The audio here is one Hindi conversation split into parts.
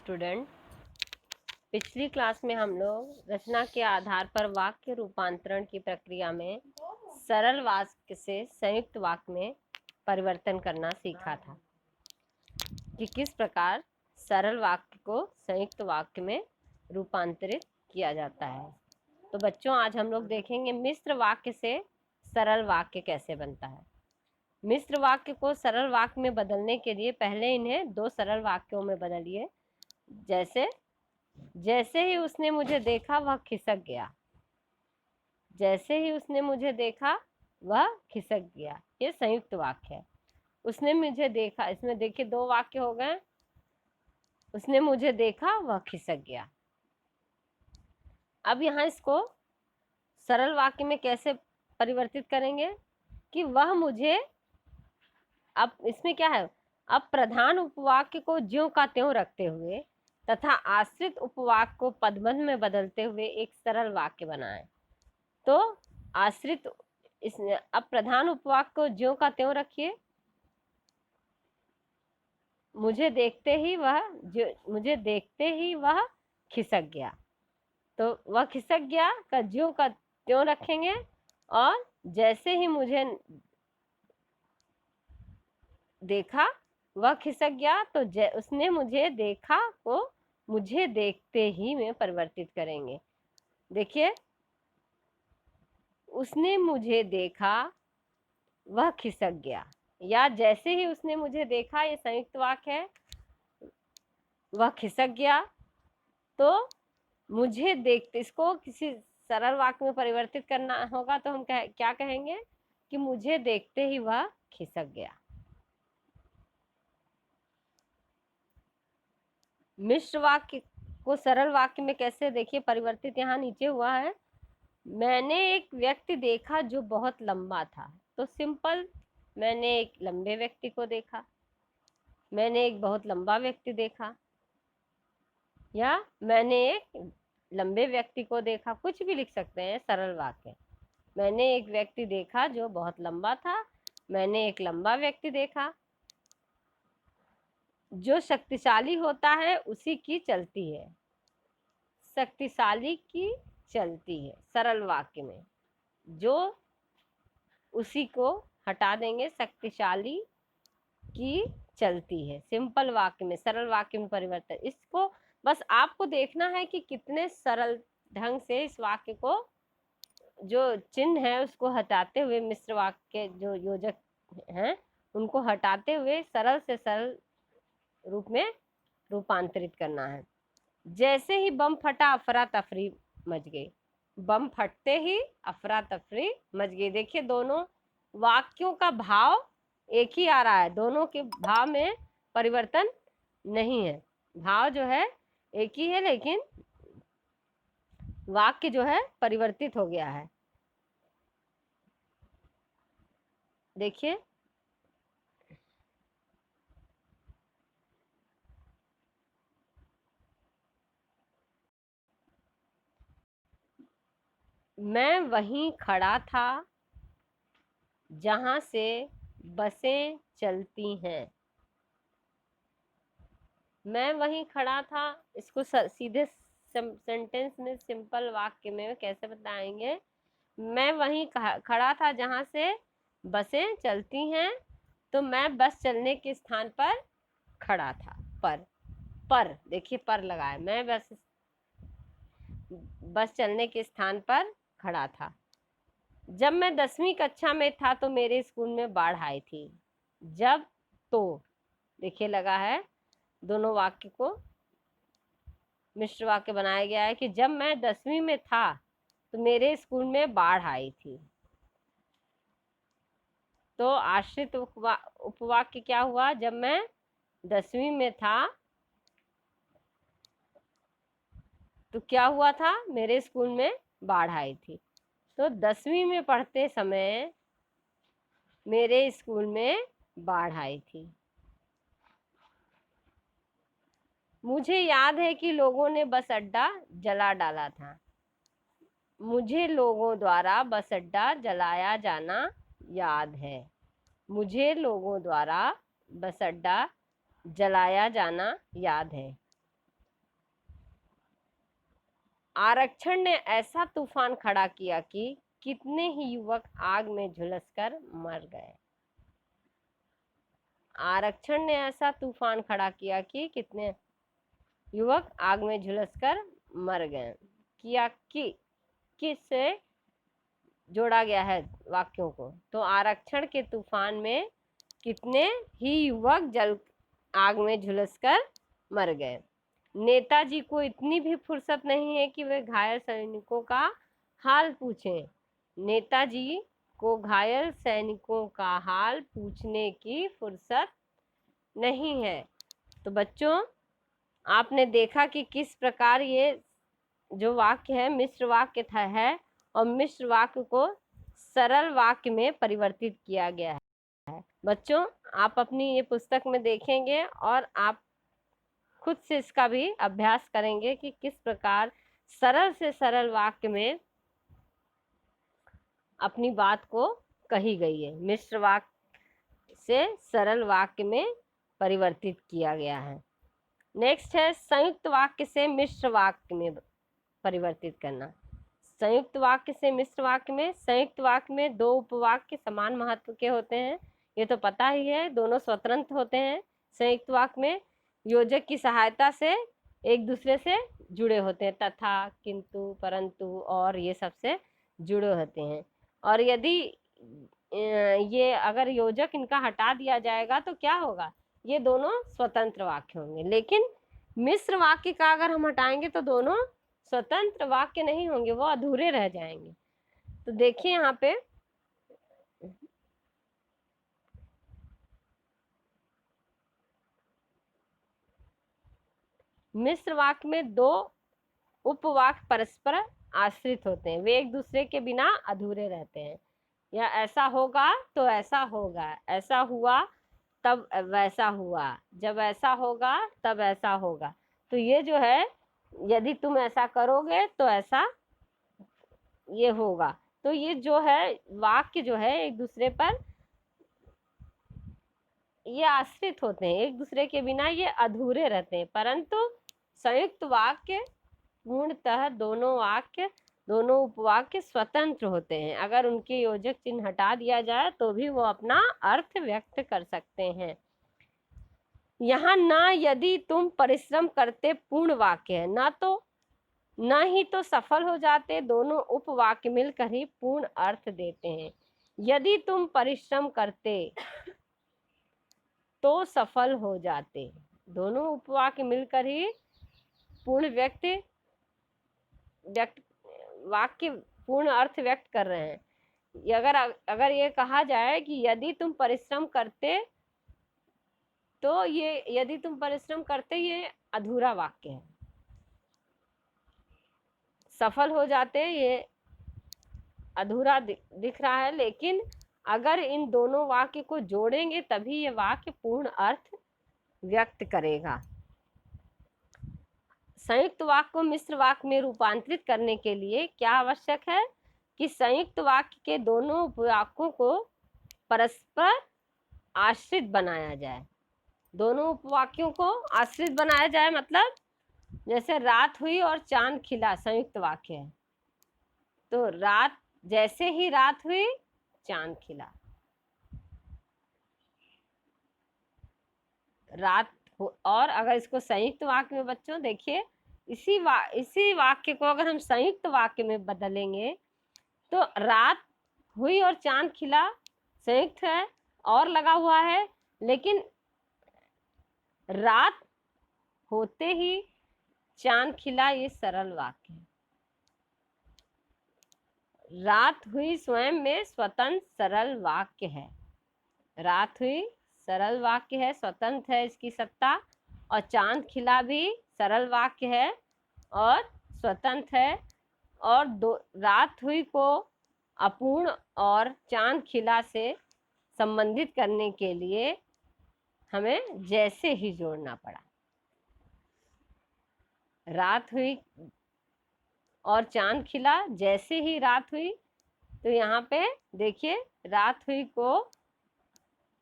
स्टूडेंट, पिछली क्लास में हम लोग रचना के आधार पर वाक्य रूपांतरण की प्रक्रिया में सरल वाक्य से संयुक्त वाक्य में परिवर्तन करना सीखा था कि किस प्रकार सरल वाक्य को संयुक्त वाक्य में रूपांतरित किया जाता है। तो बच्चों, आज हम लोग देखेंगे मिश्र वाक्य से सरल वाक्य कैसे बनता है। मिश्र वाक्य को सरल वाक्य में बदलने के लिए पहले इन्हें दो सरल वाक्यों में बदलिए। जैसे ही उसने मुझे देखा वह खिसक गया। जैसे ही उसने मुझे देखा वह खिसक गया, ये संयुक्त वाक्य है। उसने मुझे देखा, इसमें देखिए दो वाक्य हो गए। उसने मुझे देखा वह खिसक गया। अब यहाँ इसको सरल वाक्य में कैसे परिवर्तित करेंगे कि वह मुझे, अब इसमें क्या है, अब प्रधान उपवाक्य को ज्यों का त्यों रखते हुए तथा आश्रित उपवाक्य को पदबंध में बदलते हुए एक सरल वाक्य बनाएं। तो आश्रित अब प्रधान उपवाक्य को ज्यों का त्यों रखिए। मुझे देखते ही वह खिसक गया। तो वह खिसक गया का ज्यों का त्यों रखेंगे, और जैसे ही मुझे देखा वह खिसक गया, तो उसने मुझे देखा को मुझे देखते ही में परिवर्तित करेंगे। देखिए, उसने मुझे देखा वह खिसक गया, या जैसे ही उसने मुझे देखा, ये संयुक्त वाक्य है, वह खिसक गया। तो मुझे देखते, इसको किसी सरल वाक्य में परिवर्तित करना होगा तो हम क्या कहेंगे कि मुझे देखते ही वह खिसक गया। मिश्र वाक्य को सरल वाक्य में कैसे देखिए परिवर्तित यहाँ नीचे हुआ है। मैंने एक व्यक्ति देखा जो बहुत लंबा था। तो सिंपल, मैंने एक लंबे व्यक्ति को देखा, मैंने एक बहुत लंबा व्यक्ति देखा, या मैंने एक लंबे व्यक्ति को देखा, कुछ भी लिख सकते हैं सरल वाक्य। मैंने एक व्यक्ति देखा जो बहुत लंबा था, मैंने एक लंबा व्यक्ति देखा। जो शक्तिशाली होता है उसी की चलती है। शक्तिशाली की चलती है, सरल वाक्य में जो उसी को हटा देंगे, शक्तिशाली की चलती है। सिंपल वाक्य में, सरल वाक्य में परिवर्तन। इसको बस आपको देखना है कि कितने सरल ढंग से इस वाक्य को, जो चिन्ह है उसको हटाते हुए, मिश्र वाक्य के जो योजक हैं उनको हटाते हुए सरल से सरल रूप में रूपांतरित करना है। जैसे ही बम फटा अफरा तफरी मच गई। बम फटते ही अफरा तफरी मच गई। देखिए, दोनों वाक्यों का भाव एक ही आ रहा है, दोनों के भाव में परिवर्तन नहीं है। भाव जो है एक ही है, लेकिन वाक्य जो है परिवर्तित हो गया है। देखिए, मैं वहीं खड़ा था जहां से बसें चलती हैं। मैं वहीं खड़ा था, इसको सीधे सेंटेंस में, सिंपल वाक्य में कैसे बताएंगे। मैं वहीं खड़ा था जहां से बसें चलती हैं। तो मैं बस चलने के स्थान पर खड़ा था। पर देखिए, पर लगा है। मैं बस चलने के स्थान पर खड़ा था। जब मैं 10वीं कक्षा में था तो मेरे स्कूल में बाढ़ आई थी। जब, तो देखिए लगा है, दोनों वाक्य को मिश्र वाक्य बनाया गया है कि जब मैं 10वीं में था तो मेरे स्कूल में बाढ़ आई थी। तो आश्रित उपवाक्य क्या हुआ, जब मैं 10वीं में था तो क्या हुआ था, मेरे स्कूल में बाढ़ आई थी। तो 10वीं में पढ़ते समय मेरे स्कूल में बाढ़ आई थी। मुझे याद है कि लोगों ने बस अड्डा जला डाला था। मुझे लोगों द्वारा बस अड्डा जलाया जाना याद है। मुझे लोगों द्वारा बस अड्डा जलाया जाना याद है। आरक्षण ने ऐसा तूफान खड़ा किया कि कितने ही युवक आग में झुलसकर मर गए। आरक्षण ने ऐसा तूफान खड़ा किया कि कितने युवक आग में झुलसकर मर गए। किया कि किससे जोड़ा गया है वाक्यों को, तो आरक्षण के तूफान में कितने ही युवक जल आग में झुलसकर मर गए। नेताजी को इतनी भी फुर्सत नहीं है कि वे घायल सैनिकों का हाल पूछें। नेताजी को घायल सैनिकों का हाल पूछने की फुर्सत नहीं है। तो बच्चों, आपने देखा कि किस प्रकार ये जो वाक्य है मिश्र वाक्य था है, और मिश्र वाक्य को सरल वाक्य में परिवर्तित किया गया है। बच्चों, आप अपनी ये पुस्तक में देखेंगे और आप खुद से इसका भी अभ्यास करेंगे कि किस प्रकार सरल से सरल वाक्य में अपनी बात को कही गई है। मिश्र वाक्य से सरल वाक्य में परिवर्तित किया गया है। नेक्स्ट है संयुक्त वाक्य से मिश्र वाक्य में परिवर्तित करना। संयुक्त वाक्य से मिश्र वाक्य में, संयुक्त वाक्य में दो उपवाक्य समान महत्व के होते हैं, ये तो पता ही है, दोनों स्वतंत्र होते हैं। संयुक्त वाक्य में योजक की सहायता से एक दूसरे से जुड़े होते हैं, तथा, किंतु, परंतु और ये सबसे जुड़े होते हैं। और यदि ये अगर योजक इनका हटा दिया जाएगा तो क्या होगा, ये दोनों स्वतंत्र वाक्य होंगे। लेकिन मिश्र वाक्य का अगर हम हटाएंगे तो दोनों स्वतंत्र वाक्य नहीं होंगे, वो अधूरे रह जाएंगे। तो देखिए यहाँ पे मिश्र वाक्य में दो उपवाक्य परस्पर आश्रित होते हैं, वे एक दूसरे के बिना अधूरे रहते हैं। या ऐसा होगा तो ऐसा होगा, ऐसा हुआ तब वैसा हुआ, जब ऐसा होगा तब ऐसा होगा। तो ये जो है, यदि तुम ऐसा करोगे तो ऐसा ये होगा। तो ये जो है वाक्य जो है एक दूसरे पर ये आश्रित होते हैं, एक दूसरे के बिना ये अधूरे रहते हैं। परंतु संयुक्त वाक्य पूर्णतः दोनों उपवाक्य स्वतंत्र होते हैं। अगर उनके योजक चिन्ह हटा दिया जाए तो भी वो अपना अर्थ व्यक्त कर सकते हैं। यहाँ ना यदि तुम परिश्रम करते पूर्ण वाक्य है, ना तो न ही तो सफल हो जाते, दोनों उपवाक्य मिलकर ही पूर्ण अर्थ देते हैं। यदि तुम परिश्रम करते तो सफल हो जाते, दोनों उपवाक्य मिलकर ही पूर्ण वाक्य पूर्ण अर्थ व्यक्त कर रहे हैं। अगर ये कहा जाए कि यदि तुम परिश्रम करते, तो ये यदि तुम परिश्रम करते ये अधूरा वाक्य है। सफल हो जाते ये अधूरा दिख रहा है। लेकिन अगर इन दोनों वाक्य को जोड़ेंगे तभी ये वाक्य पूर्ण अर्थ व्यक्त करेगा। संयुक्त वाक्य को मिश्र वाक्य में रूपांतरित करने के लिए क्या आवश्यक है कि संयुक्त वाक्य के दोनों उपवाक्यों को परस्पर आश्रित बनाया जाए। दोनों उपवाक्यों को आश्रित बनाया जाए मतलब जैसे रात हुई और चांद खिला संयुक्त वाक्य है, तो रात जैसे ही रात हुई चांद खिला। रात और अगर इसको संयुक्त वाक्य में बच्चों देखिए, इसी वाक्य को अगर हम संयुक्त वाक्य में बदलेंगे तो रात हुई और चांद खिला संयुक्त है और लगा हुआ है, लेकिन रात होते ही चांद खिला ये सरल वाक्य है। रात हुई स्वयं में स्वतंत्र सरल वाक्य है। रात हुई सरल वाक्य है, स्वतंत्र है इसकी सत्ता, और चांद खिला भी सरल वाक्य है और स्वतंत्र है। और रात हुई को अपूर्ण और चांद खिला से संबंधित करने के लिए हमें जैसे ही जोड़ना पड़ा। रात हुई और चांद खिला, जैसे ही रात हुई, तो यहाँ पे देखिए रात हुई को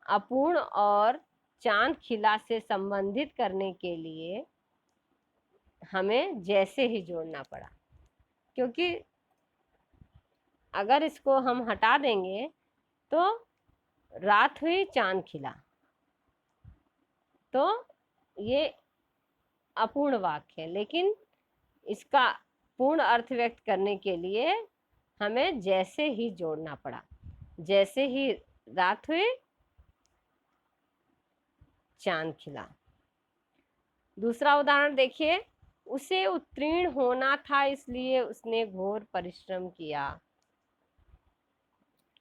अपूर्ण और चांद खिला से संबंधित करने के लिए हमें जैसे ही जोड़ना पड़ा। क्योंकि अगर इसको हम हटा देंगे तो रात हुई चांद खिला, तो ये अपूर्ण वाक्य है। लेकिन इसका पूर्ण अर्थ व्यक्त करने के लिए हमें जैसे ही जोड़ना पड़ा। जैसे ही रात हुई चांद खिला। दूसरा उदाहरण देखिए, उसे उत्तीर्ण होना था इसलिए उसने घोर परिश्रम किया।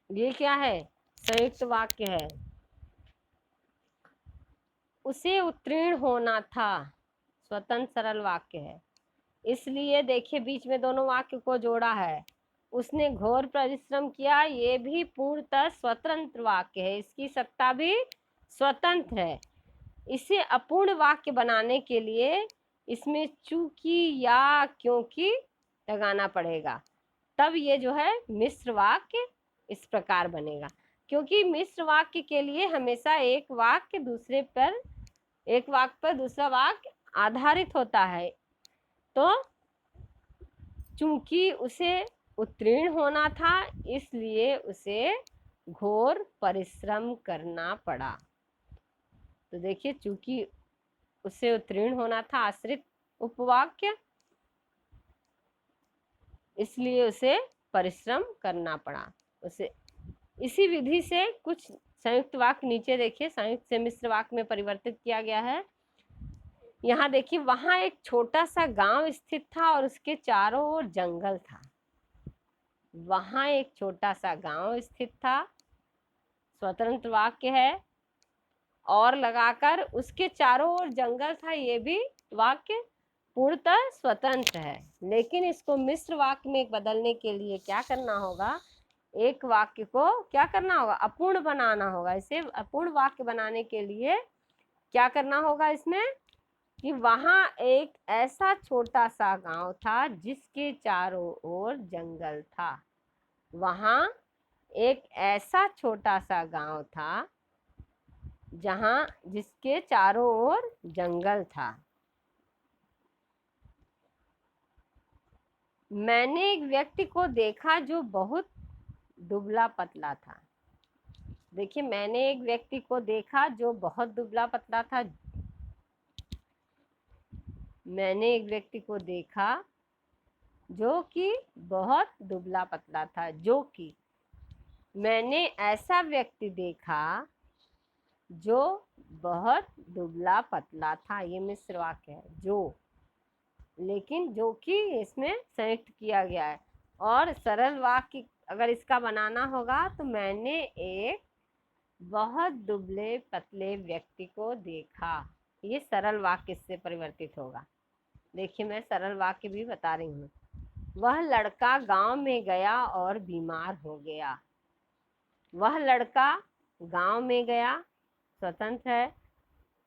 ये क्या है? संयुक्त वाक्य है। उसे उत्तीर्ण होना था स्वतंत्र सरल वाक्य है। इसलिए देखिए बीच में दोनों वाक्य को जोड़ा है। उसने घोर परिश्रम किया, ये भी पूर्णतः स्वतंत्र वाक्य है, इसकी सत्ता भी स्वतंत्र है। इसे अपूर्ण वाक्य बनाने के लिए इसमें चूंकि या क्योंकि लगाना पड़ेगा, तब ये जो है मिश्र वाक्य इस प्रकार बनेगा। क्योंकि मिश्र वाक्य के लिए हमेशा एक वाक्य पर दूसरा वाक्य आधारित होता है। तो चूंकि उसे उत्तीर्ण होना था इसलिए उसे घोर परिश्रम करना पड़ा। तो देखिए चूंकि उसे उत्तीर्ण होना था आश्रित उपवाक्य, इसलिए उसे परिश्रम करना पड़ा। उसे इसी विधि से कुछ संयुक्त वाक्य नीचे देखिए संयुक्त से मिश्र वाक्य में परिवर्तित किया गया है। यहाँ देखिए वहां एक छोटा सा गांव स्थित था और उसके चारों ओर जंगल था। वहां एक छोटा सा गांव स्थित था, स्वतंत्र वाक्य है। और लगाकर उसके चारों ओर जंगल था, ये भी वाक्य पूर्णतः स्वतंत्र है। लेकिन इसको मिश्र वाक्य में बदलने के लिए क्या करना होगा? एक वाक्य को क्या करना होगा? अपूर्ण बनाना होगा। इसे अपूर्ण वाक्य बनाने के लिए क्या करना होगा इसमें कि वहां एक ऐसा छोटा सा गांव था जिसके चारों ओर जंगल था। वहां एक ऐसा छोटा सा गांव था जिसके चारों ओर जंगल था। मैंने एक व्यक्ति को देखा जो बहुत दुबला पतला था। देखिए मैंने एक व्यक्ति को देखा जो बहुत दुबला पतला था। मैंने एक व्यक्ति को देखा जो कि बहुत दुबला पतला था। जो कि मैंने ऐसा व्यक्ति देखा जो बहुत दुबला पतला था, ये मिश्र वाक्य है। जो, लेकिन जो कि इसमें संयुक्त किया गया है। और सरल वाक्य अगर इसका बनाना होगा तो मैंने एक बहुत दुबले पतले व्यक्ति को देखा, ये सरल वाक्य इससे परिवर्तित होगा। देखिए मैं सरल वाक्य भी बता रही हूँ। वह लड़का गांव में गया और बीमार हो गया। वह लड़का गांव में गया स्वतंत्र है,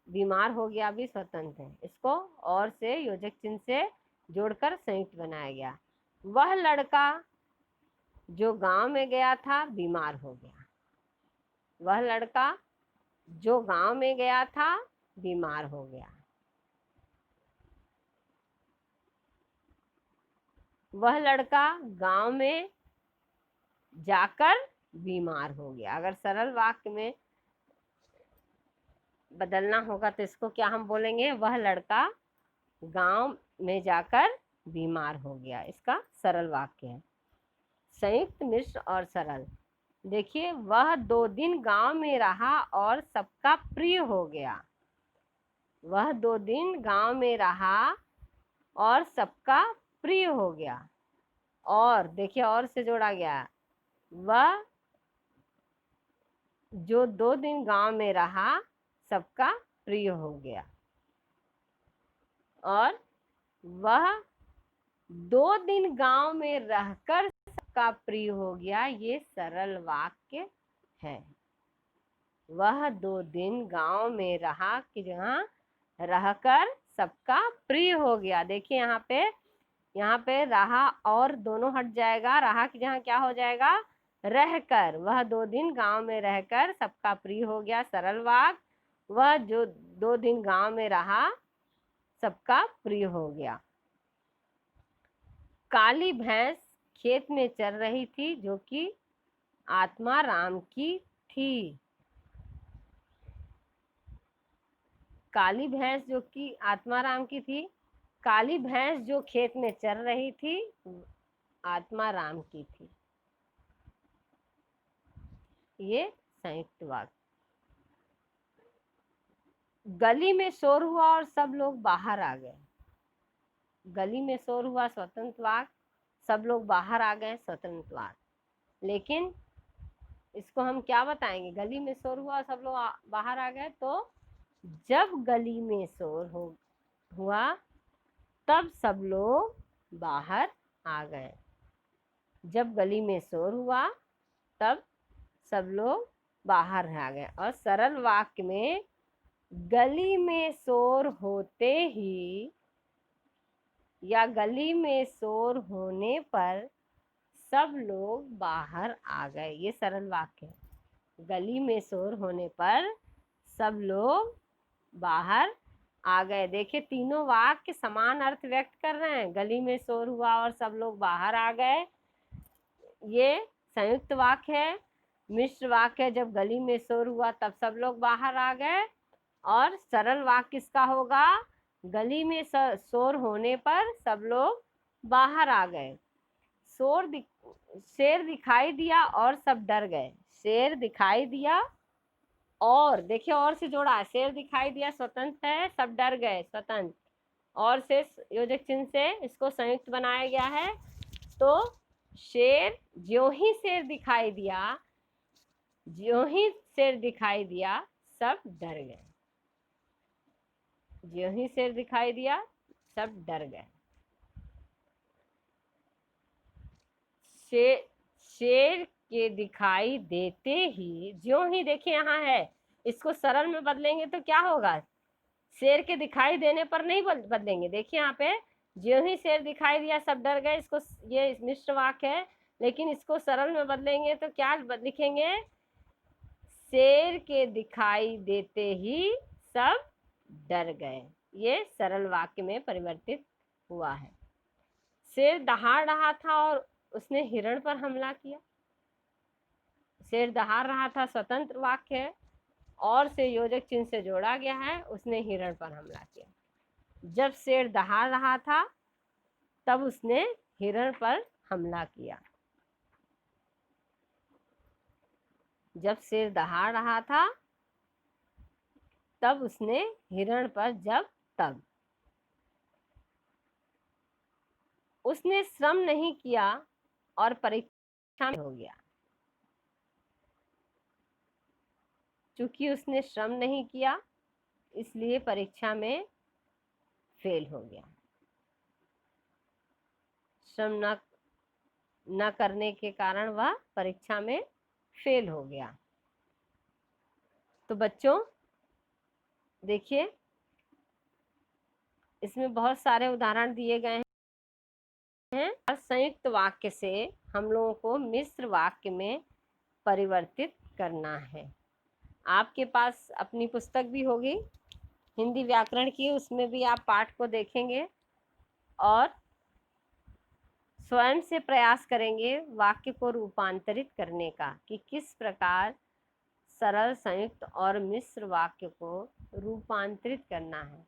बीमार हो गया भी स्वतंत्र है। इसको और से योजक चिन्ह से जोड़कर संयुक्त बनाया गया। वह लड़का जो गांव में गया था बीमार हो गया। वह लड़का जो गांव में गया था बीमार हो गया। वह लड़का गांव में जाकर बीमार हो गया। अगर सरल वाक्य में बदलना होगा तो इसको क्या हम बोलेंगे? वह लड़का गांव में जाकर बीमार हो गया। इसका सरल वाक्य है। संयुक्त मिश्र और सरल देखिए, वह 2 दिन गांव में रहा और सबका प्रिय हो गया। वह 2 दिन गांव में रहा और सबका प्रिय हो गया। और देखिए और से जोड़ा गया, वह जो 2 दिन गांव में रहा सबका प्रिय हो गया। और वह 2 दिन गांव में रहकर सबका प्रिय हो गया, ये सरल वाक्य है। वह 2 दिन गांव में रहा कि जहाँ रहकर सबका प्रिय हो गया। देखिए यहाँ पे रहा और दोनों हट जाएगा। रहा की जहाँ क्या हो जाएगा? रहकर। वह 2 दिन गांव में रहकर सबका प्रिय हो गया, सरल वाक्य। वह जो 2 दिन गांव में रहा सबका प्रिय हो गया। काली भैंस खेत में चर रही थी जो कि आत्मा राम की थी। काली भैंस जो कि आत्मा राम की थी, काली भैंस जो खेत में चर रही थी आत्मा राम की थी। ये संयुक्त वाक्य। गली में शोर हुआ और सब लोग बाहर आ गए। गली में शोर हुआ स्वतंत्र वाक्य, सब लोग बाहर आ गए स्वतंत्र वाक्य। लेकिन इसको हम क्या बताएंगे? गली में शोर हुआ और सब लोग बाहर आ गए, तो जब गली में शोर हुआ तब सब लोग बाहर आ गए। जब गली में शोर हुआ तब सब लोग बाहर आ गए। और सरल वाक्य में गली में शोर होते ही या गली में शोर होने पर सब लोग बाहर आ गए। ये सरल वाक्य है। गली में शोर होने पर सब लोग बाहर आ गए। देखिए तीनों वाक्य समान अर्थ व्यक्त कर रहे हैं। गली में शोर हुआ और सब लोग बाहर आ गए, ये संयुक्त वाक्य है। मिश्र वाक्य है, जब गली में शोर हुआ तब सब लोग बाहर आ गए। और सरल वाक्य किसका होगा? गली में शोर होने पर सब लोग बाहर आ गए। शेर दिखाई दिया और सब डर गए। शेर दिखाई दिया और, देखिए और से जोड़ा है। शेर दिखाई दिया स्वतंत्र है, सब डर गए स्वतंत्र, और से योजक चिन्ह से इसको संयुक्त बनाया गया है। तो शेर, ज्यों ही शेर दिखाई दिया, ज्यों ही शेर दिखाई दिया सब डर गए। ज्यों ही शेर दिखाई दिया सब डर गए। शेर के दिखाई देते ही, ज्यों ही, देखिए यहाँ है, इसको सरल में बदलेंगे तो क्या होगा? शेर के दिखाई देने पर नहीं बदलेंगे। देखिए यहाँ पे ज्यों ही शेर दिखाई दिया सब डर गए, इसको, ये मिश्र वाक्य है, लेकिन इसको सरल में बदलेंगे तो क्या लिखेंगे? शेर के दिखाई देते ही सब डर गए। ये सरल वाक्य में परिवर्तित हुआ है। शेर दहाड़ रहा था और उसने हिरण पर हमला किया। शेर दहाड़ रहा था स्वतंत्र वाक्य है, और से योजक चिन्ह से जोड़ा गया है, उसने हिरण पर हमला किया। जब शेर दहाड़ रहा था तब उसने हिरण पर हमला किया। जब शेर दहाड़ रहा था तब उसने हिरण पर, जब तब। उसने श्रम नहीं किया और परीक्षा में हो गया। चूंकि उसने श्रम नहीं किया इसलिए परीक्षा में फेल हो गया। श्रम न करने के कारण वह परीक्षा में फेल हो गया। तो बच्चों देखिए इसमें बहुत सारे उदाहरण दिए गए हैं और संयुक्त वाक्य से हम लोगों को मिश्र वाक्य में परिवर्तित करना है। आपके पास अपनी पुस्तक भी होगी हिंदी व्याकरण की, उसमें भी आप पाठ को देखेंगे और स्वयं से प्रयास करेंगे वाक्य को रूपांतरित करने का, कि किस प्रकार सरल, संयुक्त और मिश्र वाक्य को रूपांतरित करना है।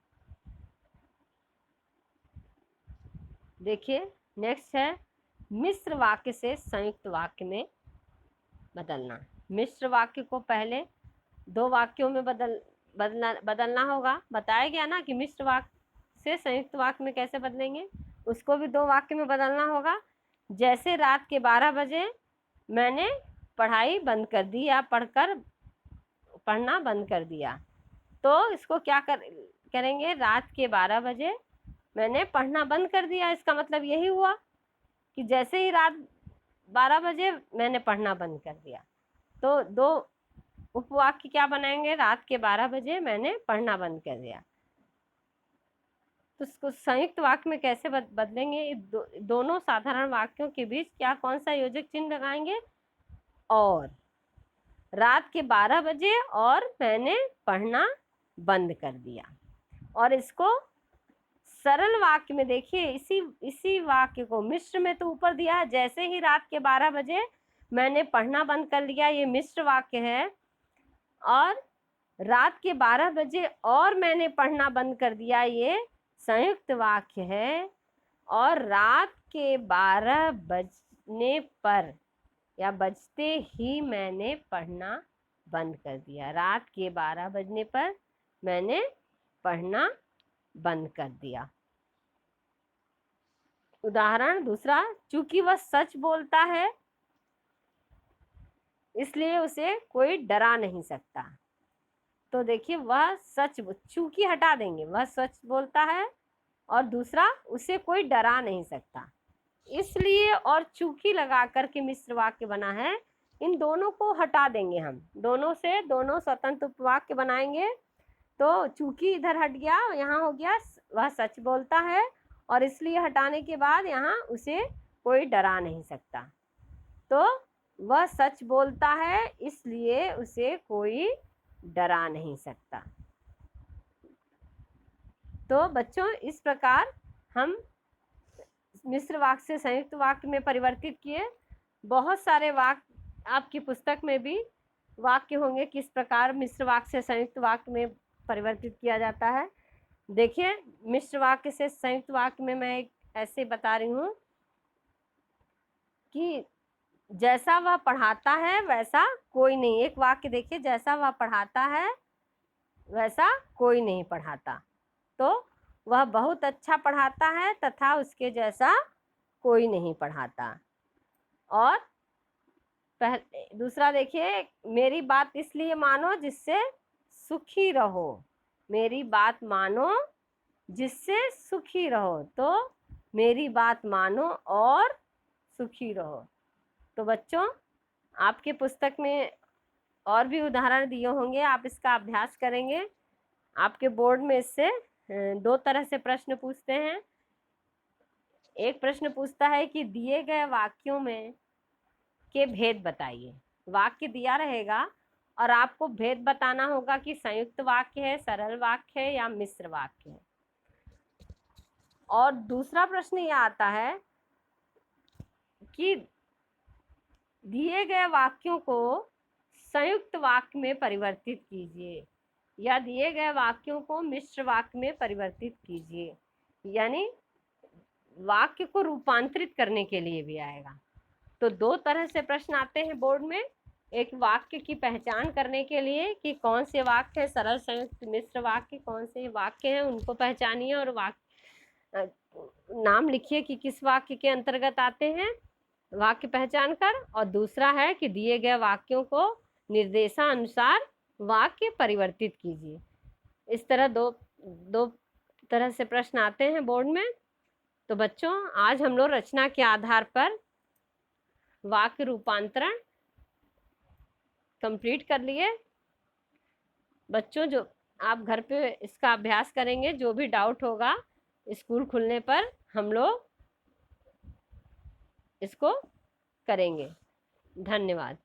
देखिए नेक्स्ट है मिश्र वाक्य से संयुक्त वाक्य में बदलना। मिश्र वाक्य को पहले दो वाक्यों में बदलना होगा। बताया गया ना कि मिश्र वाक्य से संयुक्त वाक्य में कैसे बदलेंगे, उसको भी दो वाक्य में बदलना होगा। जैसे रात के 12 बजे मैंने पढ़ाई बंद कर दी या पढ़ना बंद कर दिया, तो इसको क्या करेंगे? रात के 12 बजे मैंने पढ़ना बंद कर दिया। इसका मतलब यही हुआ कि जैसे ही रात 12 बजे मैंने पढ़ना बंद कर दिया। तो दो उपवाक्य क्या बनाएंगे? रात के 12 बजे मैंने पढ़ना बंद कर दिया। तो उसको संयुक्त वाक्य में कैसे बदलेंगे? दोनों साधारण वाक्यों के बीच क्या, कौन सा योजक चिन्ह लगाएंगे? और रात के 12 बजे और मैंने पढ़ना बंद कर दिया। और इसको सरल वाक्य में देखिए, इसी वाक्य को मिश्र में तो ऊपर दिया है, जैसे ही रात के 12 बजे मैंने पढ़ना बंद कर लिया, ये मिश्र वाक्य है। और रात के 12 बजे और मैंने पढ़ना बंद कर दिया, ये संयुक्त वाक्य है। और रात के 12 बजने पर या बजते ही मैंने पढ़ना बंद कर दिया। रात के 12 बजने पर मैंने पढ़ना बंद कर दिया। उदाहरण दूसरा, चूंकि वह सच बोलता है इसलिए उसे कोई डरा नहीं सकता। तो देखिए, वह सच, चूंकि हटा देंगे, वह सच बोलता है, और दूसरा, उसे कोई डरा नहीं सकता। इसलिए और चूंकि लगा करके मिश्र वाक्य बना है। इन दोनों को हटा देंगे हम, दोनों से दोनों स्वतंत्र उपवाक्य बनाएंगे। तो चूंकि इधर हट गया, यहाँ हो गया वह सच बोलता है, और इसलिए हटाने के बाद यहाँ उसे कोई डरा नहीं सकता। तो वह सच बोलता है इसलिए उसे कोई डरा नहीं सकता। तो बच्चों, इस प्रकार हम मिश्र वाक्य से संयुक्त वाक्य में परिवर्तित किए। बहुत सारे वाक्य आपकी पुस्तक में भी वाक्य होंगे किस प्रकार मिश्र वाक्य से संयुक्त वाक्य में परिवर्तित किया जाता है। देखिए, मिश्र वाक्य से संयुक्त वाक्य में मैं एक ऐसे बता रही हूँ कि जैसा वह पढ़ाता है वैसा कोई नहीं। एक वाक्य देखिए, जैसा वह पढ़ाता है वैसा कोई नहीं पढ़ाता। तो वह बहुत अच्छा पढ़ाता है तथा उसके जैसा कोई नहीं पढ़ाता। और दूसरा देखिए, मेरी बात इसलिए मानो जिससे सुखी रहो। मेरी बात मानो जिससे सुखी रहो। तो मेरी बात मानो और सुखी रहो। तो बच्चों, आपके पुस्तक में और भी उदाहरण दिए होंगे, आप इसका अभ्यास करेंगे। आपके बोर्ड में इससे 2 तरह से प्रश्न पूछते हैं। एक प्रश्न पूछता है कि दिए गए वाक्यों में के भेद बताइए। वाक्य दिया रहेगा और आपको भेद बताना होगा कि संयुक्त वाक्य है, सरल वाक्य है या मिश्र वाक्य है। और दूसरा प्रश्न यह आता है कि दिए गए वाक्यों को संयुक्त वाक्य में परिवर्तित कीजिए या दिए गए वाक्यों को मिश्र वाक्य में परिवर्तित कीजिए। यानी वाक्य को रूपांतरित करने के लिए भी आएगा। तो 2 तरह से प्रश्न आते हैं बोर्ड में। एक वाक्य की पहचान करने के लिए कि कौन से वाक्य है सरल, संयुक्त, मिश्र वाक्य, कौन से वाक्य हैं उनको पहचानिए और वाक्य नाम लिखिए कि किस वाक्य के अंतर्गत आते हैं, वाक्य पहचान कर। और दूसरा है कि दिए गए वाक्यों को निर्देशानुसार वाक्य परिवर्तित कीजिए। इस तरह दो तरह से प्रश्न आते हैं बोर्ड में। तो बच्चों, आज हम लोग रचना के आधार पर वाक्य रूपांतरण कंप्लीट कर लिए। बच्चों, जो आप घर पे इसका अभ्यास करेंगे, जो भी डाउट होगा स्कूल खुलने पर हम लोग इसको करेंगे। धन्यवाद।